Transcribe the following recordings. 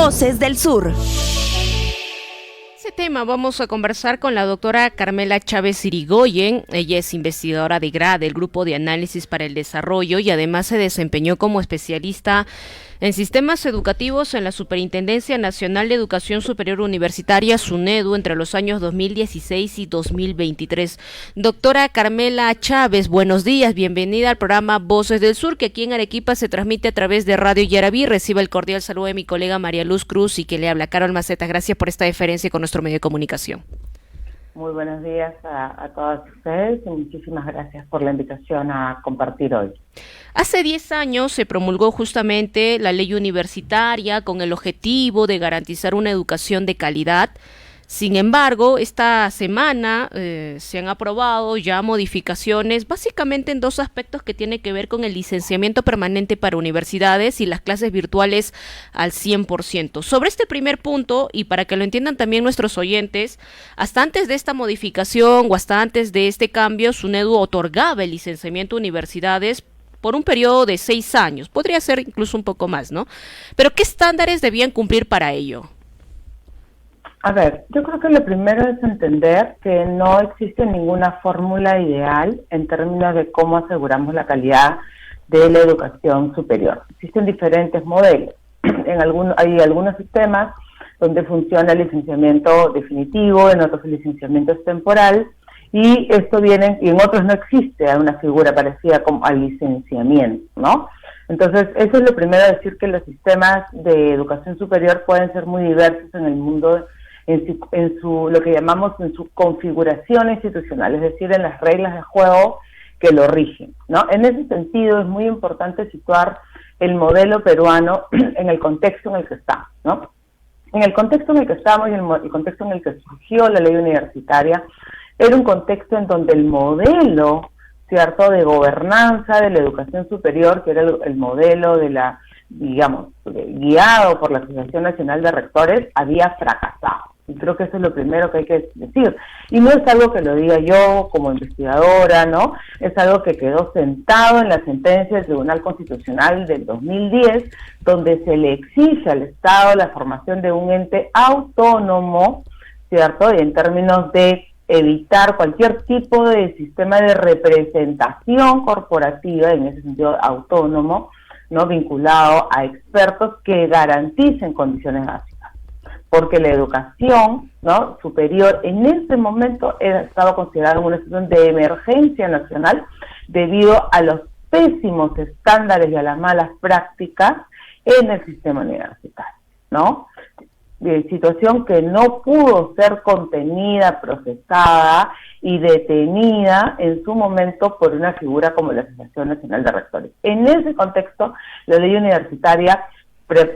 Voces del Sur. Ese tema vamos a conversar con la doctora Carmela Chávez Irigoyen. Ella es investigadora de GRADE, del Grupo de Análisis para el Desarrollo, y además se desempeñó como especialista en sistemas educativos en la Superintendencia Nacional de Educación Superior Universitaria, SUNEDU, entre los años 2016 y 2023. Doctora Carmela Chávez, buenos días, bienvenida al programa Voces del Sur, que aquí en Arequipa se transmite a través de Radio Yaraví. Reciba el cordial saludo de mi colega María Luz Cruz y que le habla Carol Maceta. Gracias por esta deferencia con nuestro medio de comunicación. Muy buenos días a todas ustedes y muchísimas gracias por la invitación a compartir hoy. Hace 10 años se promulgó justamente la ley universitaria con el objetivo de garantizar una educación de calidad. Sin embargo, esta semana se han aprobado ya modificaciones básicamente en dos aspectos que tienen que ver con el licenciamiento permanente para universidades y las clases virtuales al 100%. Sobre este primer punto, y para que lo entiendan también nuestros oyentes, hasta antes de esta modificación o hasta antes de este cambio, SUNEDU otorgaba el licenciamiento a universidades por un periodo de 6 años, podría ser incluso un poco más, ¿no? Pero ¿qué estándares debían cumplir para ello? A ver, yo creo que lo primero es entender que no existe ninguna fórmula ideal en términos de cómo aseguramos la calidad de la educación superior. Existen diferentes modelos. Hay algunos sistemas donde funciona el licenciamiento definitivo, en otros el licenciamiento es temporal, y esto viene, y en otros no existe una figura parecida como al licenciamiento, ¿no? Entonces, eso es lo primero, decir que los sistemas de educación superior pueden ser muy diversos en el mundo, en su lo que llamamos en su configuración institucional, es decir, en las reglas de juego que lo rigen, ¿no? En ese sentido, es muy importante situar el modelo peruano en el contexto en el que está, ¿no? En el contexto en el que estamos y el contexto en el que surgió la ley universitaria, era un contexto en donde el modelo, ¿cierto?, de gobernanza de la educación superior, que era el modelo de la, digamos, guiado por la Asociación Nacional de Rectores, había fracasado. Y creo que eso es lo primero que hay que decir. Y no es algo que lo diga yo como investigadora, ¿no? Es algo que quedó sentado en la sentencia del Tribunal Constitucional del 2010, donde se le exige al Estado la formación de un ente autónomo, ¿cierto?, y en términos de evitar cualquier tipo de sistema de representación corporativa, en ese sentido autónomo, no vinculado a expertos que garanticen condiciones básicas. Porque la educación, ¿no?, superior en este momento estaba considerada una situación de emergencia nacional debido a los pésimos estándares y a las malas prácticas en el sistema universitario, ¿no? Situación que no pudo ser contenida, procesada y detenida en su momento por una figura como la Asociación Nacional de Rectores. En ese contexto, la ley universitaria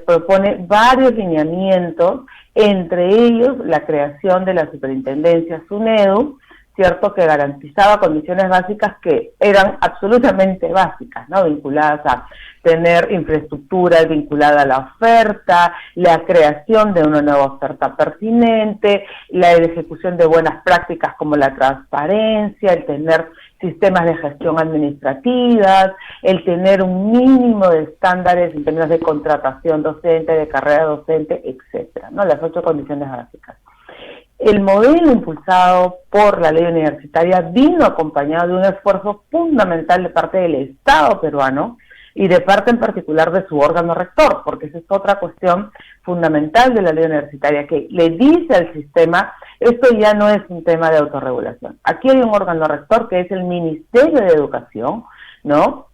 propone varios lineamientos, entre ellos la creación de la superintendencia SUNEDU, cierto, que garantizaba condiciones básicas que eran absolutamente básicas, ¿no?, vinculadas a tener infraestructura vinculada a la oferta, la creación de una nueva oferta pertinente, la ejecución de buenas prácticas como la transparencia, el tener sistemas de gestión administrativas, el tener un mínimo de estándares en términos de contratación docente, de carrera docente, etcétera, ¿no? Las 8 condiciones básicas. El modelo impulsado por la ley universitaria vino acompañado de un esfuerzo fundamental de parte del Estado peruano y de parte en particular de su órgano rector, porque esa es otra cuestión fundamental de la ley universitaria, que le dice al sistema, esto ya no es un tema de autorregulación. Aquí hay un órgano rector que es el Ministerio de Educación, ¿no?,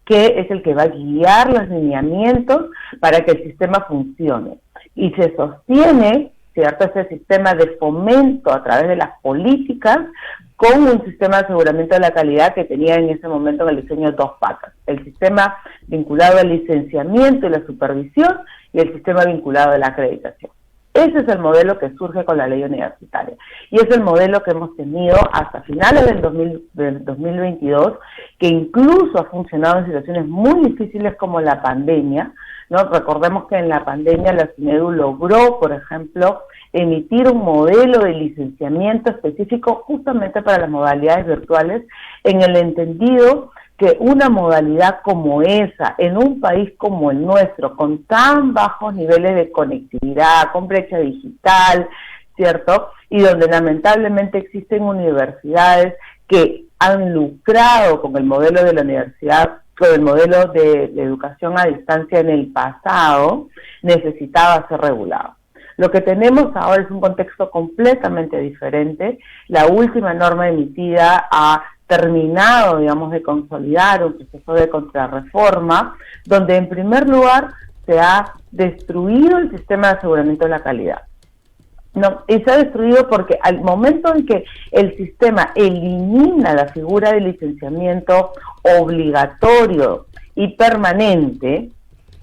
que es el que va a guiar los lineamientos para que el sistema funcione. Y se sostiene, ¿cierto?, ese sistema de fomento a través de las políticas con un sistema de aseguramiento de la calidad que tenía en ese momento en el diseño 2 patas. El sistema vinculado al licenciamiento y la supervisión y el sistema vinculado a la acreditación. Ese es el modelo que surge con la ley universitaria. Y es el modelo que hemos tenido hasta finales del 2022, que incluso ha funcionado en situaciones muy difíciles como la pandemia, ¿no? Recordemos que en la pandemia la SUNEDU logró, por ejemplo, emitir un modelo de licenciamiento específico justamente para las modalidades virtuales, en el entendido que una modalidad como esa, en un país como el nuestro, con tan bajos niveles de conectividad, con brecha digital, ¿cierto? Y donde lamentablemente existen universidades que han lucrado con el modelo de la universidad, con el modelo de educación a distancia en el pasado, necesitaba ser regulado. Lo que tenemos ahora es un contexto completamente diferente. La última norma emitida ha terminado, digamos, de consolidar un proceso de contrarreforma, donde en primer lugar se ha destruido el sistema de aseguramiento de la calidad. No, y se ha destruido porque al momento en que el sistema elimina la figura de licenciamiento obligatorio y permanente,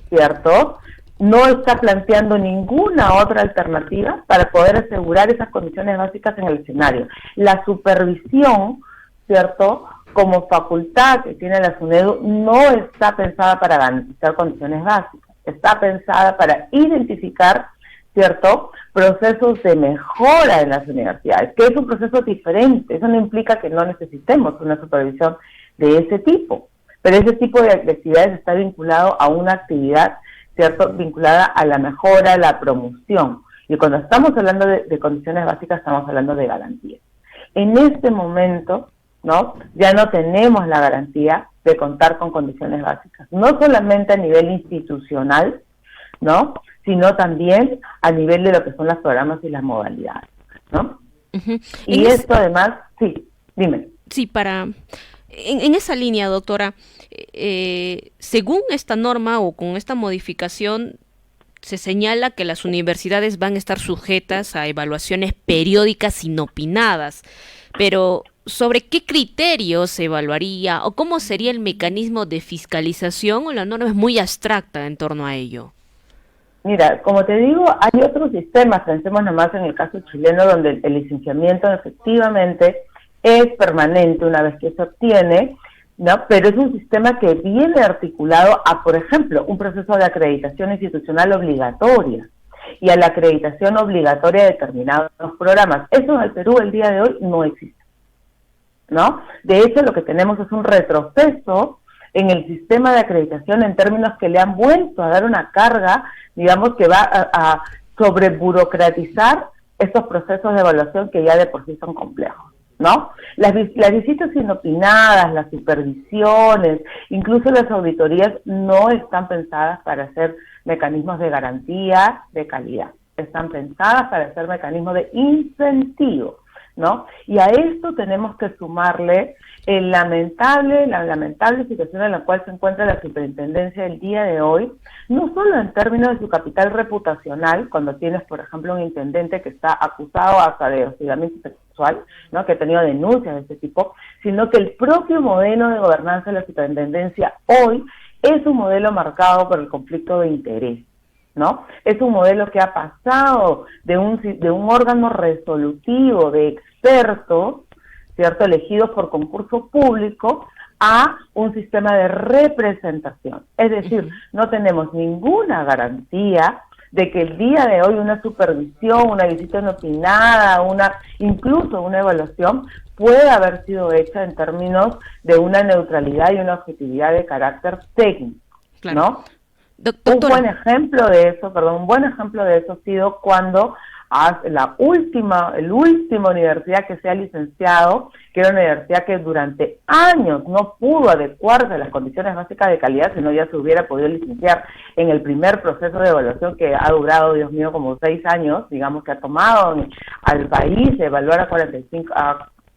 ¿cierto?, no está planteando ninguna otra alternativa para poder asegurar esas condiciones básicas en el escenario. La supervisión, ¿cierto?, como facultad que tiene la SUNEDU, no está pensada para garantizar condiciones básicas, está pensada para identificar, ¿cierto?, procesos de mejora en las universidades, que es un proceso diferente. Eso no implica que no necesitemos una supervisión de ese tipo, pero ese tipo de actividades está vinculado a una actividad, ¿cierto?, vinculada a la mejora, a la promoción. Y cuando estamos hablando de condiciones básicas, estamos hablando de garantías. En este momento, ¿no?, ya no tenemos la garantía de contar con condiciones básicas, no solamente a nivel institucional, ¿no?, sino también a nivel de lo que son los programas y las modalidades, ¿no? Uh-huh. Y esto además, sí, dime. Sí, en esa línea, doctora, según esta norma o con esta modificación, se señala que las universidades van a estar sujetas a evaluaciones periódicas inopinadas, pero ¿sobre qué criterios se evaluaría o cómo sería el mecanismo de fiscalización? O la norma es muy abstracta en torno a ello. Mira, como te digo, hay otros sistemas, pensemos nomás en el caso chileno, donde el licenciamiento efectivamente es permanente una vez que se obtiene, ¿no? Pero es un sistema que viene articulado a, por ejemplo, un proceso de acreditación institucional obligatoria y a la acreditación obligatoria de determinados programas. Eso en el Perú el día de hoy no existe, ¿no? De hecho, lo que tenemos es un retroceso en el sistema de acreditación en términos que le han vuelto a dar una carga, digamos, que va a sobreburocratizar estos procesos de evaluación que ya de por sí son complejos, ¿no? Las visitas inopinadas, las supervisiones, incluso las auditorías no están pensadas para hacer mecanismos de garantía de calidad, están pensadas para ser mecanismos de incentivo, ¿no? Y a esto tenemos que sumarle la lamentable situación en la cual se encuentra la superintendencia el día de hoy, no solo en términos de su capital reputacional, cuando tienes, por ejemplo, un intendente que está acusado hasta de hostigamiento sexual, ¿no?, que ha tenido denuncias de este tipo, sino que el propio modelo de gobernanza de la superintendencia hoy es un modelo marcado por el conflicto de interés, ¿no? Es un modelo que ha pasado de un órgano resolutivo de expertos, ¿cierto?, elegidos por concurso público, a un sistema de representación. Es decir, no tenemos ninguna garantía de que el día de hoy una supervisión, una visita inopinada, incluso una evaluación pueda haber sido hecha en términos de una neutralidad y una objetividad de carácter técnico, claro, ¿no? Un buen ejemplo de eso ha sido cuando la última universidad que se ha licenciado, que era una universidad que durante años no pudo adecuarse a las condiciones básicas de calidad, sino ya se hubiera podido licenciar en el primer proceso de evaluación que ha durado, Dios mío, como 6 años, digamos, que ha tomado al país evaluar a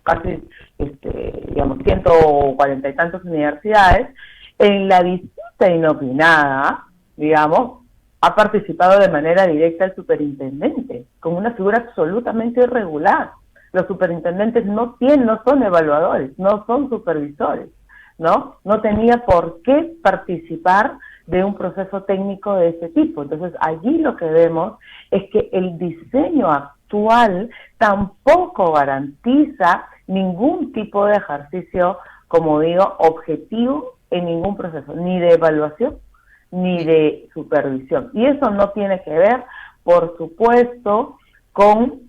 casi, digamos, 140 y tantas universidades. En la visita inopinada, digamos, ha participado de manera directa el superintendente, con una figura absolutamente irregular. Los superintendentes no son evaluadores, no son supervisores, ¿no? No tenía por qué participar de un proceso técnico de ese tipo. Entonces, allí lo que vemos es que el diseño actual tampoco garantiza ningún tipo de ejercicio, como digo, objetivo en ningún proceso, ni de evaluación, ni de supervisión. Y eso no tiene que ver, por supuesto, con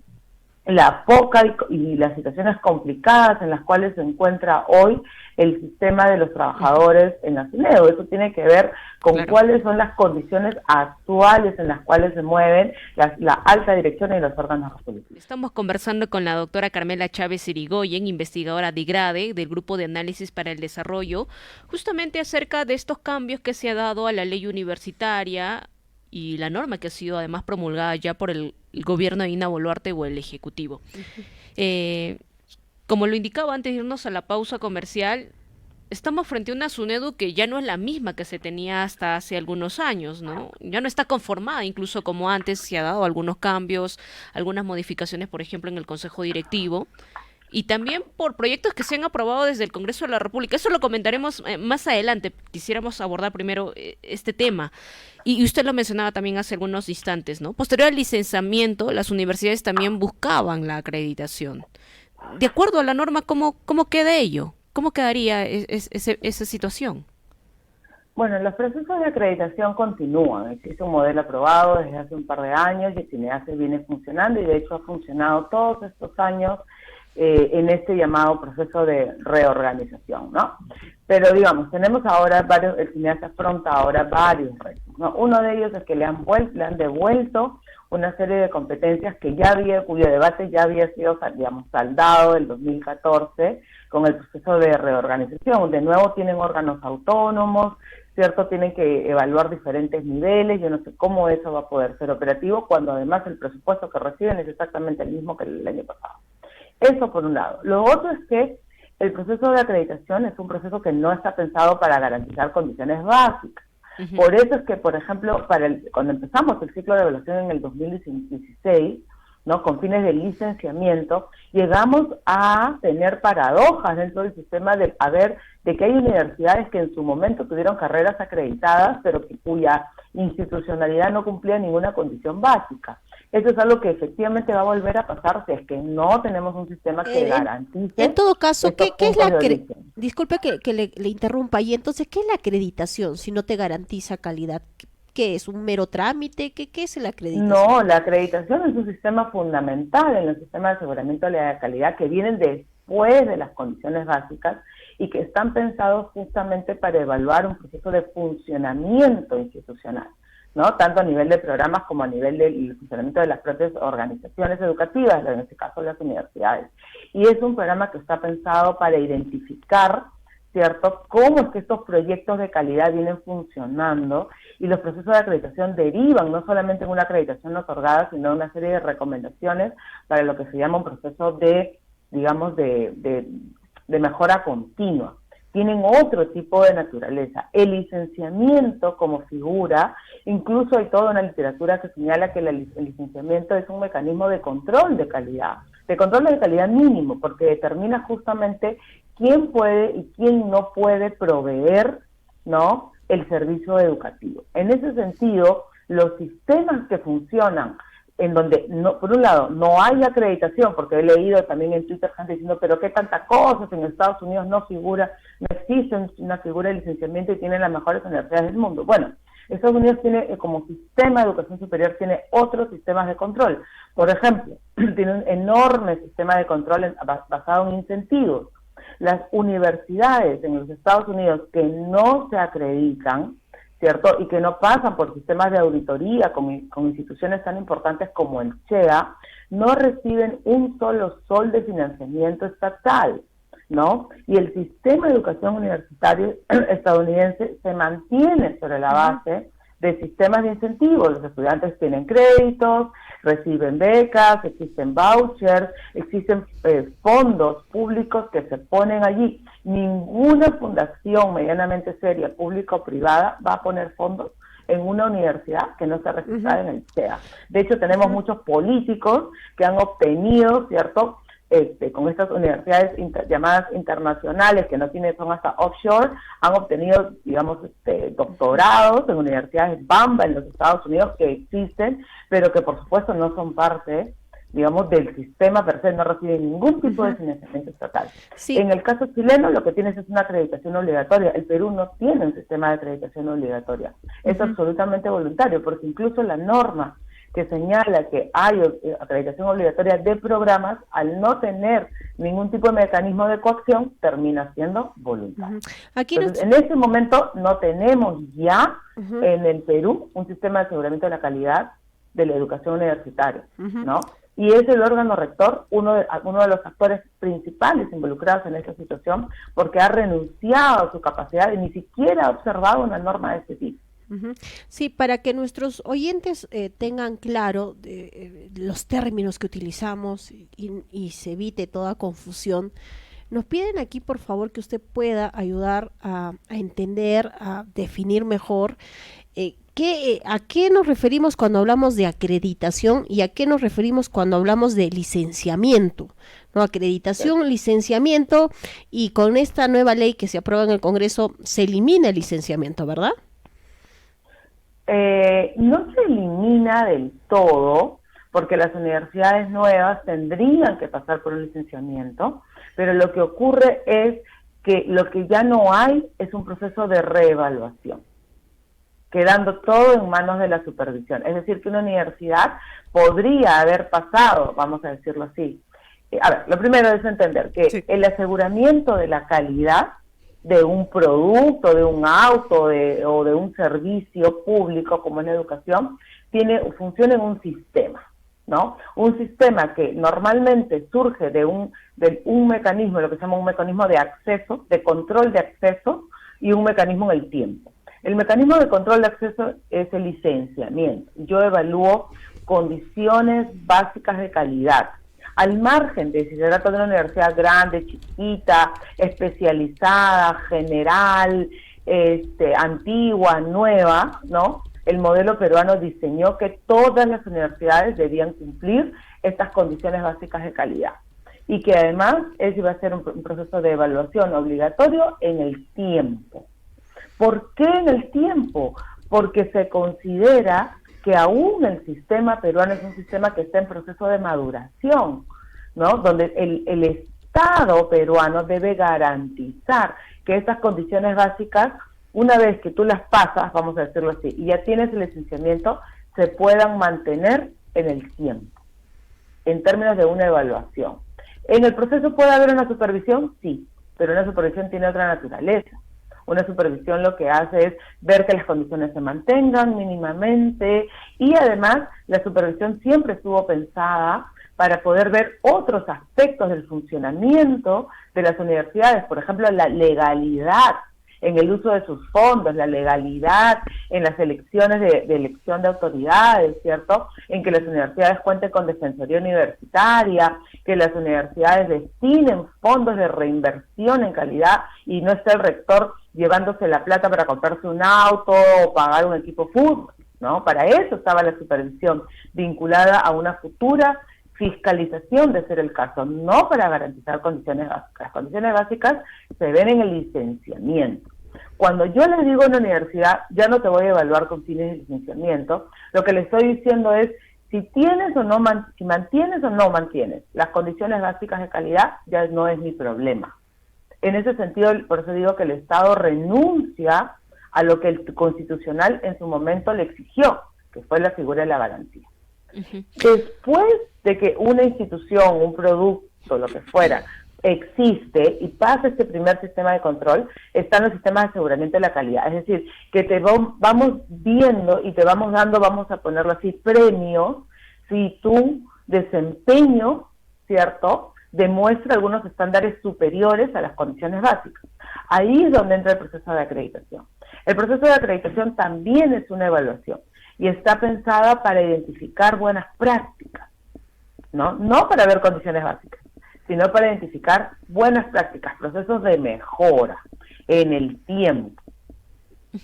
la poca y las situaciones complicadas en las cuales se encuentra hoy el sistema de los trabajadores en la SUNEDU. Eso tiene que ver con cuáles son las condiciones actuales en las cuales se mueven la alta dirección y los órganos políticos. Estamos conversando con la doctora Carmela Chávez Irigoyen, investigadora de IGRADE, del Grupo de Análisis para el Desarrollo, justamente acerca de estos cambios que se ha dado a la ley universitaria y la norma que ha sido además promulgada ya por el gobierno de Dina Boluarte o el Ejecutivo. Como lo indicaba antes de irnos a la pausa comercial, estamos frente a una SUNEDU que ya no es la misma que se tenía hasta hace algunos años, ¿no? Ya no está conformada, incluso como antes se ha dado algunos cambios, algunas modificaciones, por ejemplo, en el Consejo Directivo, y también por proyectos que se han aprobado desde el Congreso de la República. Eso lo comentaremos más adelante. Quisiéramos abordar primero este tema. Y usted lo mencionaba también hace algunos instantes, ¿no? Posterior al licenciamiento, las universidades también buscaban la acreditación. De acuerdo a la norma, ¿cómo queda ello? ¿Cómo quedaría esa situación? Bueno, los procesos de acreditación continúan. Existe un modelo aprobado desde hace un par de años y el CINEASE viene funcionando y de hecho ha funcionado todos estos años en este llamado proceso de reorganización, ¿no? Pero digamos, tenemos ahora el CINEASE afronta ahora varios retos, ¿no? Uno de ellos es que le han devuelto una serie de competencias que cuyo debate ya había sido, digamos, saldado en 2014 con el proceso de reorganización. De nuevo tienen órganos autónomos, ¿cierto? Tienen que evaluar diferentes niveles. Yo no sé cómo eso va a poder ser operativo cuando además el presupuesto que reciben es exactamente el mismo que el año pasado. Eso por un lado. Lo otro es que el proceso de acreditación es un proceso que no está pensado para garantizar condiciones básicas. Uh-huh. Por eso es que, por ejemplo, cuando empezamos el ciclo de evaluación en el 2016, ¿no? Con fines de licenciamiento, llegamos a tener paradojas dentro del sistema de que hay universidades que en su momento tuvieron carreras acreditadas, pero cuya institucionalidad no cumplía ninguna condición básica. Eso es algo que efectivamente va a volver a pasar si es que no tenemos un sistema que garantice. En todo caso, ¿qué es la disculpe que le interrumpa, y entonces, ¿qué es la acreditación si no te garantiza calidad? ¿Qué es? ¿Un mero trámite? ¿Qué es la acreditación? No, la acreditación es un sistema fundamental en el sistema de aseguramiento de la calidad que vienen después de las condiciones básicas y que están pensados justamente para evaluar un proceso de funcionamiento institucional, ¿no? Tanto a nivel de programas como a nivel del funcionamiento de las propias organizaciones educativas, en este caso las universidades. Y es un programa que está pensado para identificar, ¿cierto?, cómo es que estos proyectos de calidad vienen funcionando, y los procesos de acreditación derivan no solamente en una acreditación otorgada, sino en una serie de recomendaciones para lo que se llama un proceso de, digamos, de mejora continua. Tienen otro tipo de naturaleza. El licenciamiento como figura, incluso hay toda una literatura que señala que el licenciamiento es un mecanismo de control de calidad mínimo, porque determina justamente quién puede y quién no puede proveer, ¿no?, el servicio educativo. En ese sentido, los sistemas que funcionan en donde, no, por un lado, no hay acreditación, porque he leído también en Twitter gente diciendo, pero qué tanta cosa, en Estados Unidos no existe una figura de licenciamiento y tienen las mejores universidades del mundo. Bueno, Estados Unidos tiene, como sistema de educación superior, tiene otros sistemas de control. Por ejemplo, tiene un enorme sistema de control basado en incentivos. Las universidades en los Estados Unidos que no se acreditan, ¿cierto?, y que no pasan por sistemas de auditoría con instituciones tan importantes como el CHEA, no reciben un solo sol de financiamiento estatal, ¿no? Y el sistema de educación universitario estadounidense se mantiene sobre la base de sistemas de incentivos. Los estudiantes tienen créditos, reciben becas, existen vouchers, existen fondos públicos que se ponen allí. Ninguna fundación medianamente seria, pública o privada, va a poner fondos en una universidad que no está registrada en el CHEA. De hecho, tenemos muchos políticos que han obtenido, ¿cierto?, con estas universidades llamadas internacionales, que no son hasta offshore, han obtenido, digamos, doctorados en universidades Bamba en los Estados Unidos que existen, pero que por supuesto no son parte, digamos, del sistema per se, no reciben ningún tipo de financiamiento estatal. Sí. En el caso chileno, lo que tienes es una acreditación obligatoria. El Perú no tiene un sistema de acreditación obligatoria. Es absolutamente voluntario, porque incluso la norma que señala que hay acreditación obligatoria de programas, al no tener ningún tipo de mecanismo de coacción, termina siendo voluntario. Entonces, en ese momento no tenemos ya en el Perú un sistema de aseguramiento de la calidad de la educación universitaria, ¿no? Y es el órgano rector uno de los actores principales involucrados en esta situación, porque ha renunciado a su capacidad y ni siquiera ha observado una norma de este tipo. Sí, para que nuestros oyentes tengan claro los términos que utilizamos y se evite toda confusión, nos piden aquí, por favor, que usted pueda ayudar a entender, a definir mejor ¿a qué nos referimos cuando hablamos de acreditación y a qué nos referimos cuando hablamos de licenciamiento? ¿No? Acreditación, licenciamiento, y con esta nueva ley que se aprueba en el Congreso se elimina el licenciamiento, ¿verdad? No se elimina del todo, porque las universidades nuevas tendrían que pasar por un licenciamiento, pero lo que ocurre es que lo que ya no hay es un proceso de reevaluación, quedando todo en manos de la supervisión. Es decir, que una universidad podría haber pasado, vamos a decirlo así. A ver, lo primero es entender que el aseguramiento de la calidad de un producto, de un auto o de un servicio público como es la educación, funciona en un sistema, ¿no? Un sistema que normalmente surge de un mecanismo, lo que se llama un mecanismo de acceso, de control de acceso, y un mecanismo en el tiempo. El mecanismo de control de acceso es el licenciamiento. Yo evalúo condiciones básicas de calidad, al margen de si se trata de una universidad grande, chiquita, especializada, general, antigua, nueva, ¿no? El modelo peruano diseñó que todas las universidades debían cumplir estas condiciones básicas de calidad, y que además ese iba a ser un proceso de evaluación obligatorio en el tiempo. ¿Por qué en el tiempo? Porque se considera que aún el sistema peruano es un sistema que está en proceso de maduración, ¿no? Donde el Estado peruano debe garantizar que estas condiciones básicas, una vez que tú las pasas, vamos a decirlo así, y ya tienes el licenciamiento, se puedan mantener en el tiempo, en términos de una evaluación. ¿En el proceso puede haber una supervisión? Sí, pero una supervisión tiene otra naturaleza. Una supervisión lo que hace es ver que las condiciones se mantengan mínimamente, y además la supervisión siempre estuvo pensada para poder ver otros aspectos del funcionamiento de las universidades, por ejemplo, la legalidad en el uso de sus fondos, la legalidad en las elecciones de elección de autoridades, ¿cierto? En que las universidades cuenten con defensoría universitaria, que las universidades destinen fondos de reinversión en calidad y no esté el rector llevándose la plata para comprarse un auto o pagar un equipo fútbol, ¿no? Para eso estaba la supervisión vinculada a una futura fiscalización, de ser el caso, no para garantizar condiciones básicas. Las condiciones básicas se ven en el licenciamiento. Cuando yo le digo a una universidad, ya no te voy a evaluar con fines de licenciamiento, lo que le estoy diciendo es, si tienes o no, si mantienes o no mantienes las condiciones básicas de calidad, ya no es mi problema. En ese sentido, por eso digo que el Estado renuncia a lo que el Constitucional en su momento le exigió, que fue la figura de la garantía. Después de que una institución, un producto, lo que fuera, existe y pasa este primer sistema de control, están los sistemas de aseguramiento de la calidad. Es decir, que vamos viendo y te vamos dando, vamos a ponerlo así, premios, si tu desempeño, ¿cierto?, demuestra algunos estándares superiores a las condiciones básicas. Ahí es donde entra el proceso de acreditación. El proceso de acreditación también es una evaluación y está pensada para identificar buenas prácticas, ¿no? No para ver condiciones básicas, sino para identificar buenas prácticas, procesos de mejora en el tiempo,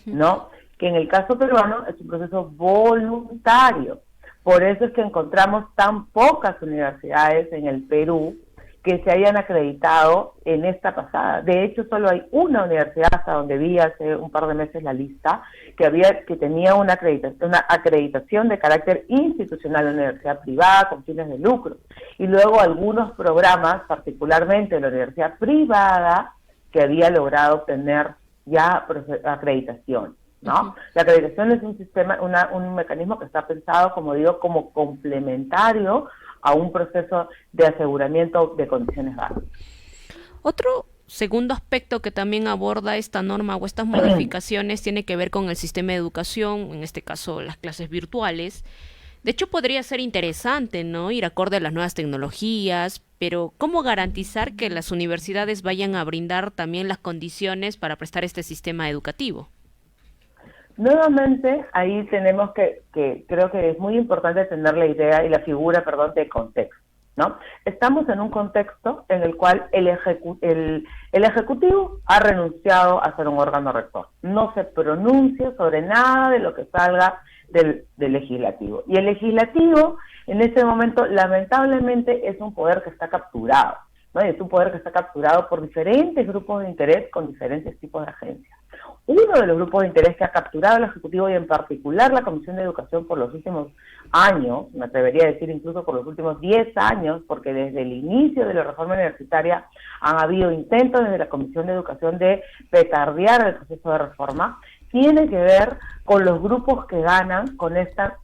¿no? Que en el caso peruano es un proceso voluntario. Por eso es que encontramos tan pocas universidades en el Perú que se hayan acreditado en esta pasada. De hecho, solo hay una universidad, hasta donde vi hace un par de meses la lista, que tenía una acreditación de carácter institucional, una universidad privada con fines de lucro. Y luego algunos programas, particularmente la universidad privada, que había logrado obtener ya acreditación. ¿no? La acreditación es un sistema, un mecanismo que está pensado, como digo, como complementario a un proceso de aseguramiento de condiciones básicas. Otro segundo aspecto que también aborda esta norma o estas modificaciones tiene que ver con el sistema de educación, en este caso las clases virtuales. De hecho, podría ser interesante, ¿no? Ir acorde a las nuevas tecnologías, pero ¿cómo garantizar que las universidades vayan a brindar también las condiciones para prestar este sistema educativo? Nuevamente, ahí tenemos que creo que es muy importante tener la idea y la figura, perdón, de contexto, ¿no? Estamos en un contexto en el cual el Ejecutivo ha renunciado a ser un órgano rector. No se pronuncia sobre nada de lo que salga del Legislativo. Y el Legislativo, en este momento, lamentablemente, es un poder que está capturado, ¿no? Y es un poder que está capturado por diferentes grupos de interés con diferentes tipos de agencias. Uno de los grupos de interés que ha capturado el Ejecutivo y en particular la Comisión de Educación por los últimos años, me atrevería a decir incluso por los últimos 10 años, porque desde el inicio de la reforma universitaria han habido intentos desde la Comisión de Educación de petardear el proceso de reforma, tiene que ver con los grupos que ganan con esta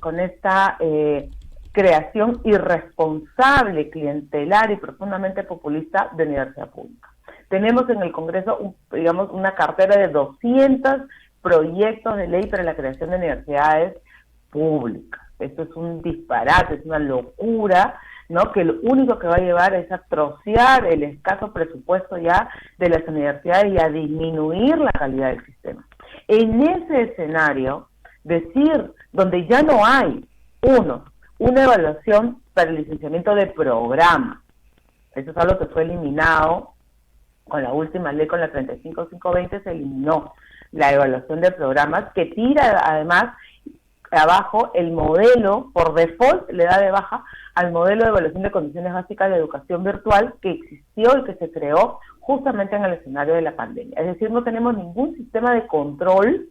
creación irresponsable, clientelar y profundamente populista de universidad pública. Tenemos en el Congreso, digamos, una cartera de 200 proyectos de ley para la creación de universidades públicas. Esto es un disparate, es una locura, ¿no? Que lo único que va a llevar es a trocear el escaso presupuesto ya de las universidades y a disminuir la calidad del sistema. En ese escenario, decir, donde ya no hay, una evaluación para el licenciamiento de programa, eso es algo que fue eliminado con la última ley, con la 35520, se eliminó la evaluación de programas, que tira además abajo el modelo, por default le da de baja al modelo de evaluación de condiciones básicas de educación virtual que existió y que se creó justamente en el escenario de la pandemia. Es decir, no tenemos ningún sistema de control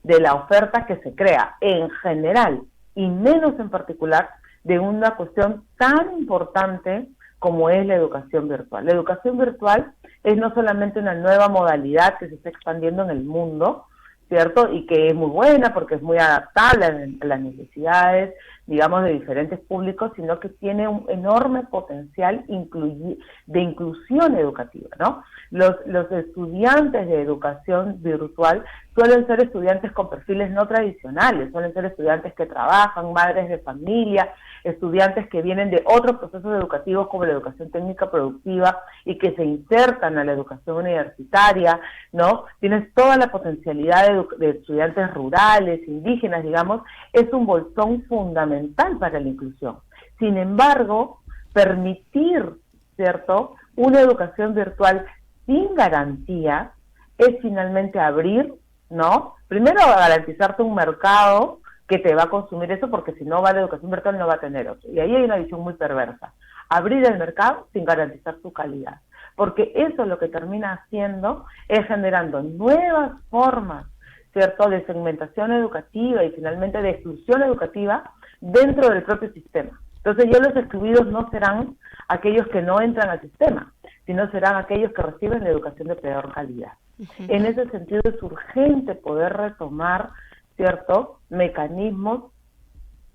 de la oferta que se crea en general y menos en particular de una cuestión tan importante como es la educación virtual. La educación virtual es no solamente una nueva modalidad que se está expandiendo en el mundo, ¿cierto? Y que es muy buena porque es muy adaptable a las necesidades, digamos, de diferentes públicos, sino que tiene un enorme potencial de inclusión educativa, ¿no? Los estudiantes de educación virtual suelen ser estudiantes con perfiles no tradicionales, suelen ser estudiantes que trabajan, madres de familia, estudiantes que vienen de otros procesos educativos como la educación técnica productiva y que se insertan a la educación universitaria, ¿no? Tienes toda la potencialidad de estudiantes rurales, indígenas, digamos, es un bolsón fundamental para la inclusión. Sin embargo, permitir, ¿cierto?, una educación virtual sin garantía es finalmente abrir, ¿no? Primero garantizarte un mercado que te va a consumir eso, porque si no va a la educación virtual no va a tener otro. Y ahí hay una visión muy perversa. Abrir el mercado sin garantizar su calidad. Porque eso lo que termina haciendo es generando nuevas formas, ¿cierto?, de segmentación educativa y finalmente de exclusión educativa dentro del propio sistema. Entonces ya los excluidos no serán aquellos que no entran al sistema, sino serán aquellos que reciben la educación de peor calidad. En ese sentido es urgente poder retomar, ¿cierto?, mecanismos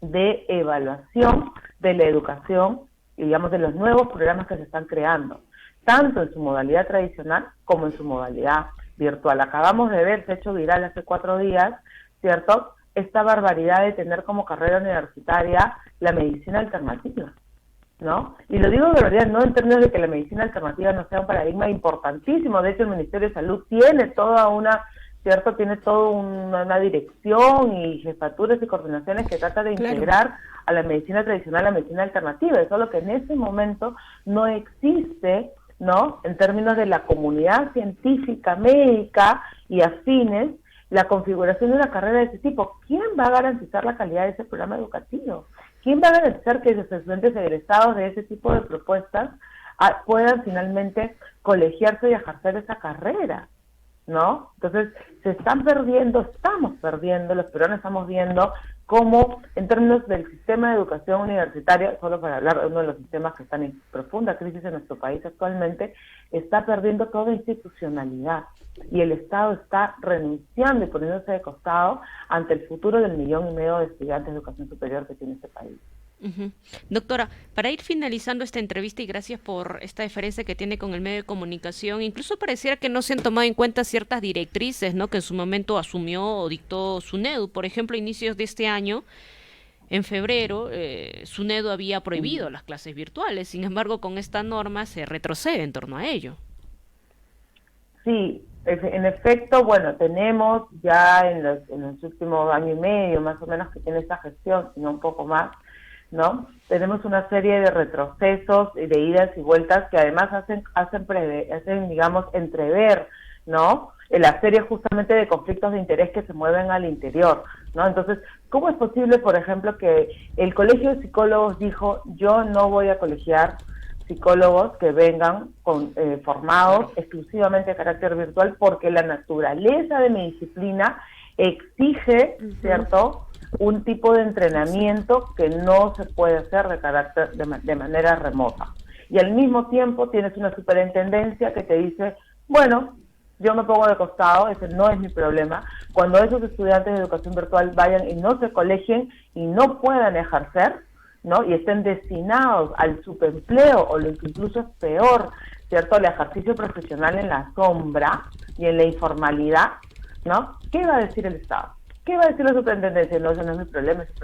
de evaluación de la educación, digamos, de los nuevos programas que se están creando, tanto en su modalidad tradicional como en su modalidad virtual. Acabamos de ver, se ha hecho viral hace 4 días, ¿cierto?, esta barbaridad de tener como carrera universitaria la medicina alternativa, ¿no? Y lo digo de verdad, no en términos de que la medicina alternativa no sea un paradigma importantísimo. De hecho, el Ministerio de Salud tiene toda una, ¿cierto?, tiene toda una dirección y jefaturas y coordinaciones que trata de integrar a la medicina tradicional a la medicina alternativa. Es solo que en ese momento no existe, ¿no?, en términos de la comunidad científica, médica y afines, la configuración de una carrera de ese tipo. ¿Quién va a garantizar la calidad de ese programa educativo? ¿Quién va a garantizar que los estudiantes egresados de ese tipo de propuestas puedan finalmente colegiarse y ejercer esa carrera? ¿No? Entonces, estamos perdiendo, los peruanos estamos viendo cómo, en términos del sistema de educación universitaria, solo para hablar de uno de los sistemas que están en profunda crisis en nuestro país actualmente, está perdiendo toda institucionalidad y el Estado está renunciando y poniéndose de costado ante el futuro del 1,5 millones de estudiantes de educación superior que tiene este país. Doctora, para ir finalizando esta entrevista y gracias por esta deferencia que tiene con el medio de comunicación, incluso pareciera que no se han tomado en cuenta ciertas directrices, ¿no?, que en su momento asumió o dictó SUNEDU. Por ejemplo, a inicios de este año, en febrero, SUNEDU había prohibido las clases virtuales, sin embargo, con esta norma se retrocede en torno a ello. Sí, en efecto, bueno, tenemos ya en los últimos año y medio, más o menos, que tiene esta gestión, sino un poco más, ¿no? Tenemos una serie de retrocesos y de idas y vueltas que además hacen digamos, entrever, ¿no?, la serie justamente de conflictos de interés que se mueven al interior, ¿no? Entonces, ¿cómo es posible, por ejemplo, que el Colegio de Psicólogos dijo, yo no voy a colegiar psicólogos que vengan formados exclusivamente de carácter virtual porque la naturaleza de mi disciplina exige, ¿cierto?, un tipo de entrenamiento que no se puede hacer de manera remota. Y al mismo tiempo tienes una superintendencia que te dice, bueno, yo me pongo de costado, ese no es mi problema. Cuando esos estudiantes de educación virtual vayan y no se colegien y no puedan ejercer, ¿no?, y estén destinados al subempleo o lo que incluso es peor, ¿cierto?, el ejercicio profesional en la sombra y en la informalidad, ¿no?, ¿qué va a decir el Estado? ¿Qué va a decir la superintendencia? No, ese no es mi problema, es un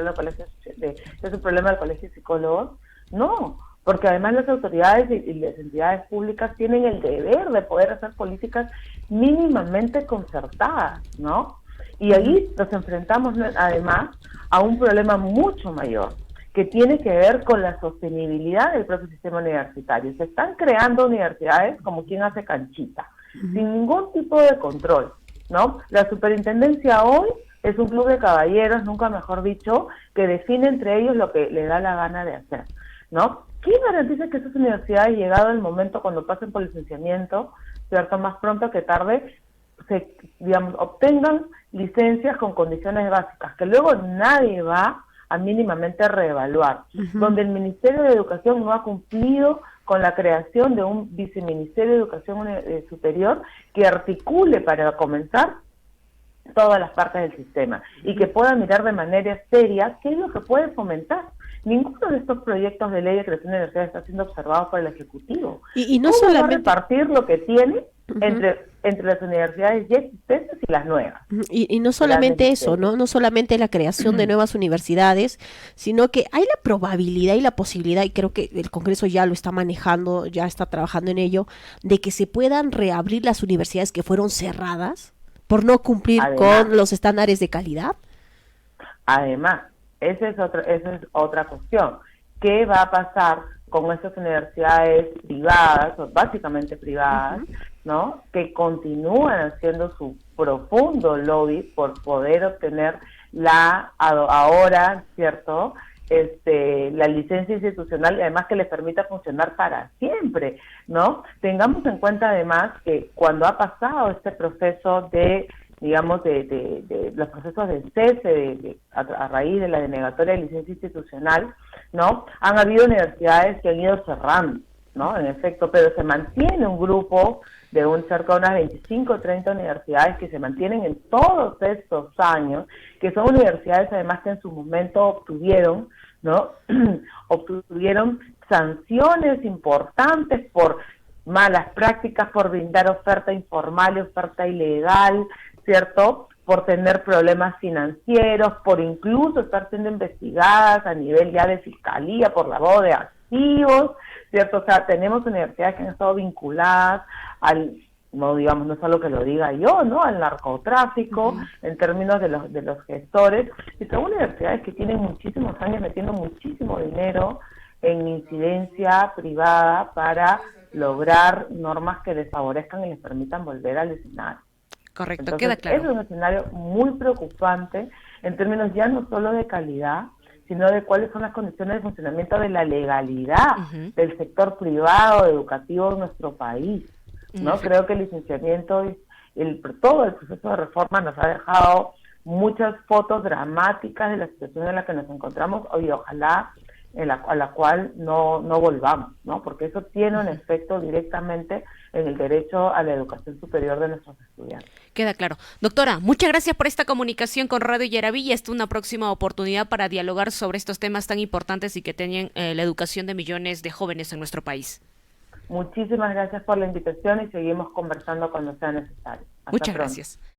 problema del Colegio de Psicólogos. No, porque además las autoridades y las entidades públicas tienen el deber de poder hacer políticas mínimamente concertadas, ¿no? Y ahí nos enfrentamos además a un problema mucho mayor, que tiene que ver con la sostenibilidad del propio sistema universitario. Se están creando universidades como quien hace canchita, sin ningún tipo de control, ¿no? La superintendencia hoy es un club de caballeros, nunca mejor dicho, que define entre ellos lo que le da la gana de hacer, ¿no? ¿Quién garantiza que esas universidades, llegado el momento cuando pasen por licenciamiento, ¿cierto?, más pronto que tarde, obtengan licencias con condiciones básicas, que luego nadie va a mínimamente reevaluar, donde el Ministerio de Educación no ha cumplido con la creación de un viceministerio de Educación Superior que articule, para comenzar, todas las partes del sistema y que pueda mirar de manera seria qué es lo que puede fomentar. Ninguno de estos proyectos de ley de creación de universidades está siendo observado por el Ejecutivo. Y no ¿Cómo solamente va a repartir lo que tiene entre las universidades ya existentes y las nuevas? Y no solamente eso, ¿no? No solamente la creación de nuevas universidades, sino que hay la probabilidad y la posibilidad, y creo que el Congreso ya lo está manejando, ya está trabajando en ello, de que se puedan reabrir las universidades que fueron cerradas por no cumplir con los estándares de calidad. Además, esa es otra cuestión. ¿Qué va a pasar con estas universidades privadas, o básicamente privadas, ¿no?, que continúan haciendo su profundo lobby por poder obtener ahora, ¿cierto?, la licencia institucional, y además que les permita funcionar para siempre, ¿no? Tengamos en cuenta además que cuando ha pasado este proceso de, digamos, de los procesos de cese a raíz de la denegatoria de licencia institucional, ¿no?, han habido universidades que han ido cerrando, ¿no?, en efecto, pero se mantiene un grupo de cerca de unas 25 o 30 universidades que se mantienen en todos estos años, que son universidades además que en su momento obtuvieron, ¿no?, obtuvieron sanciones importantes por malas prácticas, por brindar oferta informal y oferta ilegal, ¿cierto?, por tener problemas financieros, por incluso estar siendo investigadas a nivel ya de fiscalía por lavado de activos, ¿cierto? O sea, tenemos universidades que han estado vinculadas no es algo que lo diga yo, ¿no?, al narcotráfico, en términos de los gestores, y son universidades que tienen muchísimos años metiendo muchísimo dinero en incidencia privada para lograr normas que les favorezcan y les permitan volver al escenario. Correcto, entonces, queda claro. Es un escenario muy preocupante en términos ya no solo de calidad, sino de cuáles son las condiciones de funcionamiento de la legalidad del sector privado educativo en nuestro país, ¿no? Creo que el licenciamiento y todo el proceso de reforma nos ha dejado muchas fotos dramáticas de la situación en la que nos encontramos hoy, ojalá a la cual no volvamos, ¿no? Porque eso tiene un efecto directamente en el derecho a la educación superior de nuestros estudiantes. Queda claro. Doctora, muchas gracias por esta comunicación con Radio Yaraví, y esta es una próxima oportunidad para dialogar sobre estos temas tan importantes y que tienen la educación de millones de jóvenes en nuestro país. Muchísimas gracias por la invitación y seguimos conversando cuando sea necesario. Hasta Muchas pronto. gracias.